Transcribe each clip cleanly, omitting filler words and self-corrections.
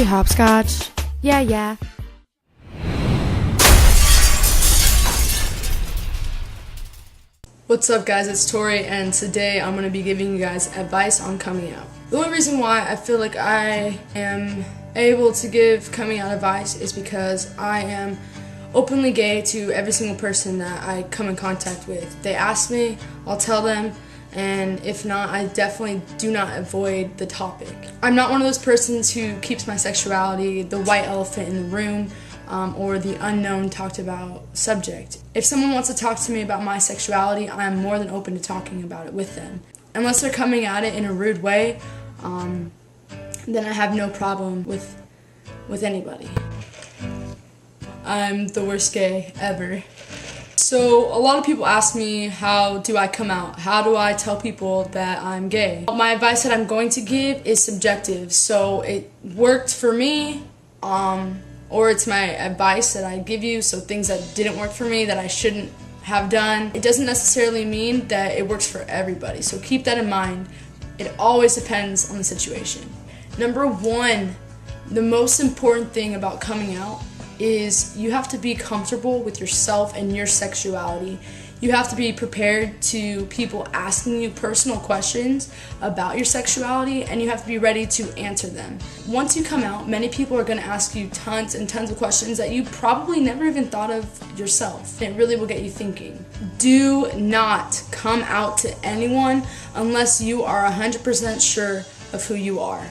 ToriHopscotch. Yeah. What's up guys, it's Tori, and today I'm going to be giving you guys advice on coming out. The only reason why I feel like I am able to give coming out advice is because I am openly gay to every single person that I come in contact with. They ask me, I'll tell them, and if not, I definitely do not avoid the topic. I'm not one of those persons who keeps my sexuality the white elephant in the room, or the unknown talked about subject. If someone wants to talk to me about my sexuality, I am more than open to talking about it with them. Unless they're coming at it in a rude way, then I have no problem with anybody. I'm the worst gay ever. So a lot of people ask me, how do I come out? How do I tell people that I'm gay? My advice that I'm going to give is subjective. So it worked for me, or it's my advice that I give you, so things that didn't work for me that I shouldn't have done. It doesn't necessarily mean that it works for everybody, so keep that in mind. It always depends on the situation. Number one, the most important thing about coming out is you have to be comfortable with yourself and your sexuality. You have to be prepared to people asking you personal questions about your sexuality, and you have to be ready to answer them. Once you come out, many people are going to ask you tons and tons of questions that you probably never even thought of yourself. It really will get you thinking. Do not come out to anyone unless you are 100% sure of who you are.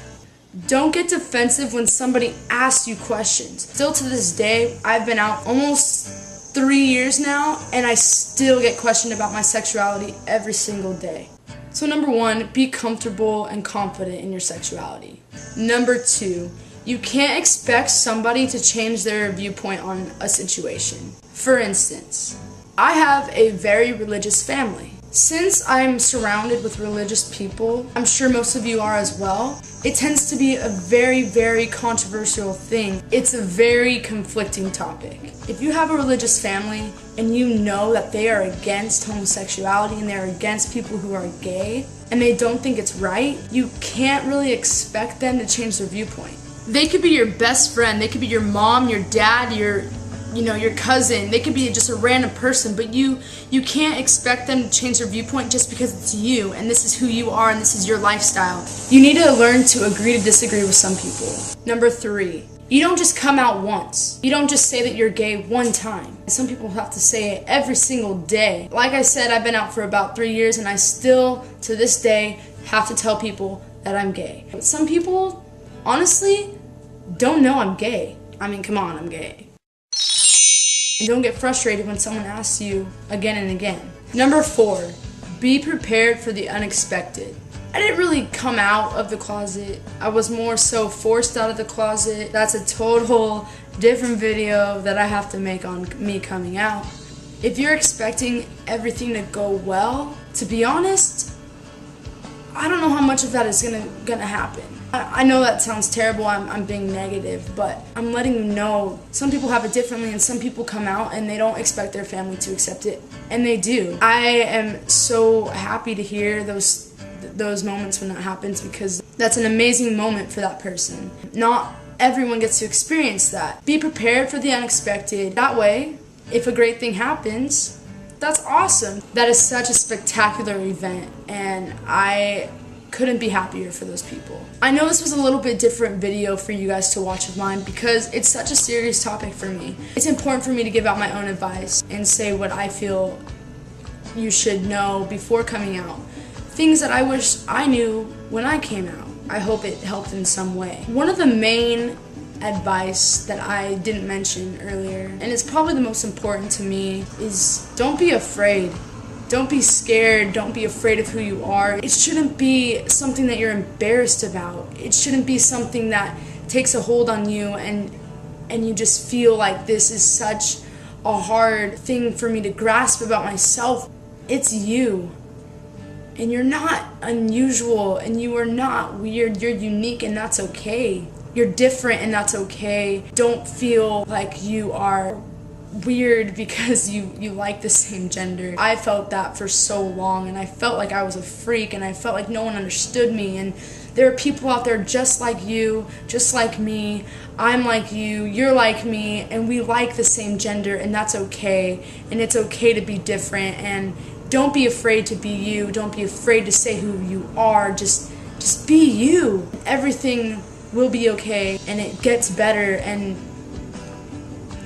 Don't get defensive when somebody asks you questions. Still to this day, I've been out almost 3 years now, and I still get questioned about my sexuality every single day. So number one, be comfortable and confident in your sexuality. Number two, you can't expect somebody to change their viewpoint on a situation. For instance, I have a very religious family. Since I'm surrounded with religious people, I'm sure most of you are as well, it tends to be a very, very controversial thing. It's a very conflicting topic. If you have a religious family and you know that they are against homosexuality and they're against people who are gay, and they don't think it's right, you can't really expect them to change their viewpoint. They could be your best friend, they could be your mom, your dad, your cousin, they could be just a random person, but you can't expect them to change their viewpoint just because it's you, and this is who you are, and this is your lifestyle. You need to learn to agree to disagree with some people. Number three, you don't just come out once. You don't just say that you're gay one time. Some people have to say it every single day. Like I said, I've been out for about 3 years, and I still, to this day, have to tell people that I'm gay. But some people, honestly, don't know I'm gay. I mean, come on, I'm gay. And don't get frustrated when someone asks you again and again. Number four, be prepared for the unexpected. I didn't really come out of the closet. I was more so forced out of the closet. That's a total different video that I have to make on me coming out. If you're expecting everything to go well, to be honest, I don't know how much of that is gonna happen. I know that sounds terrible, I'm being negative, but I'm letting you know some people have it differently, and some people come out and they don't expect their family to accept it, and they do. I am so happy to hear those moments when that happens, because that's an amazing moment for that person. Not everyone gets to experience that. Be prepared for the unexpected. That way, if a great thing happens, that's awesome. That is such a spectacular event, and I couldn't be happier for those people. I know this was a little bit different video for you guys to watch of mine because it's such a serious topic for me. It's important for me to give out my own advice and say what I feel you should know before coming out. Things that I wish I knew when I came out. I hope it helped in some way. One of the main advice that I didn't mention earlier, and it's probably the most important to me, is don't be afraid. Don't be scared. Don't be afraid of who you are. It shouldn't be something that you're embarrassed about. It shouldn't be something that takes a hold on you and you just feel like this is such a hard thing for me to grasp about myself. It's you. And you're not unusual, and you are not weird. You're unique, and that's okay. You're different, and that's okay. Don't feel like you are weird because you like the same gender. I felt that for so long, and I felt like I was a freak, and I felt like no one understood me, and There are people out there just like you, just like me. I'm like you, you're like me, and we like the same gender, and that's okay. And it's okay to be different, and don't be afraid to be you. Don't be afraid to say who you are. Just be you. Everything will be okay, and it gets better, and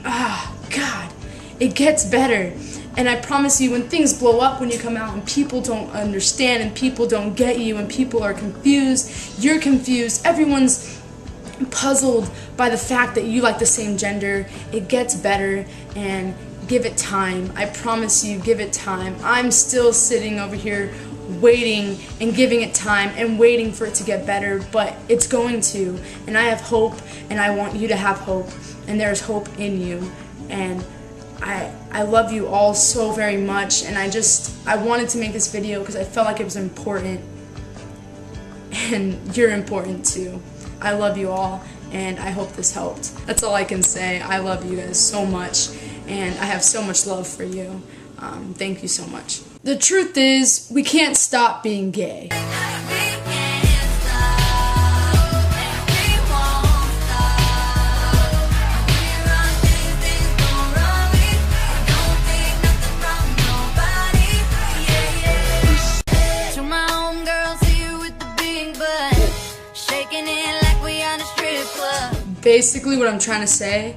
God, it gets better. And I promise you, when things blow up, when you come out and people don't understand and people don't get you and people are confused, you're confused, everyone's puzzled by the fact that you like the same gender, it gets better, and give it time. I promise you, give it time. I'm still sitting over here waiting and giving it time and waiting for it to get better, but it's going to. And I have hope, and I want you to have hope, and there's hope in you. And I love you all so very much, and I wanted to make this video because I felt like it was important, and you're important too. I love you all, and I hope this helped. That's all I can say. I love you guys so much, and I have so much love for you. Thank you so much. The truth is, we can't stop being gay. Basically, what I'm trying to say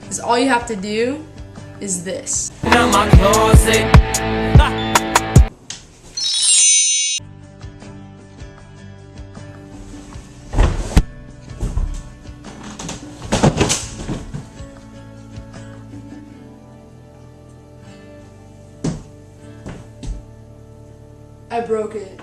is all you have to do is this. Now my closet. I broke it.